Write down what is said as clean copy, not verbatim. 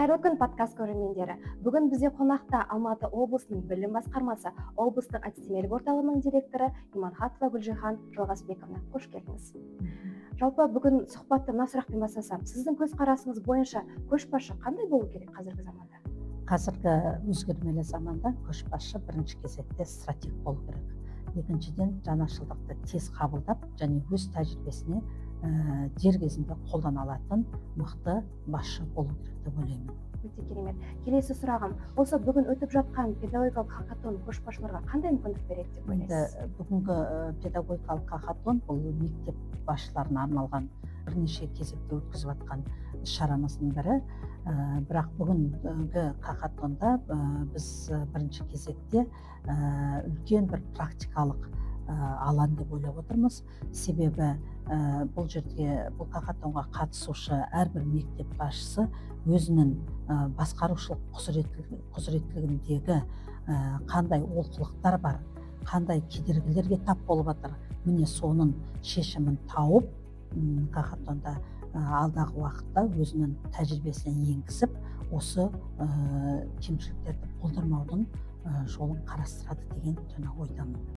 Қайырлы күн подкаст көрермендері. Бүгін бізде қонақта Алматы облысының білім басқармасы облыстық әдістемелік орталығының директоры Иманхатова Гүлжихан Жалғасбековна. Қош келдіңіз. Жалпы бүгін сұхбатты мына сұрақпен бастасам, сіздің көзқарасыңыз бойынша көшбасшы қандай болу керек қазіргі заманда? Қазіргі өзгермелі заманда көшбасшы бірінші кезекте стратег болу керек. Екіншіден, жаңашылдықты тез қабылдап және өз тәжірибесіне дер кезінде қолдана алатын мықты басшы болу керек деп ойлаймын. Өте керемет. Келесі сұрағым, осы бүгін өтіп жатқан педагогикалық хакатон көшбасшыларға қандай мүмкіндік береді деп ойлайсыз? Бүгінгі педагогикалық хакатон бұл мектеп басшыларына арналған бірнеше кезекте өткізіп жатқан шарамыздың бірі. Бірақ бүгінгі хакатонда біз бірінші кезекте үлкен бір практикалық алаң деп ойлап отырмыз. Себебі бұл жерде бұл хакатонға қатысушы әрбір мектеп басшысы өзінің басқарушылық құзыреттілігіндегі қандай олқылықтар бар, қандай кедергілерге тап болып жатыр, міне соның шешімін тауып хакатонда алдағы уақытта өзінің тәжірибесіне енгізіп, осы кемшіліктерді болдырмаудың жолын қарастырады деген ойдамын.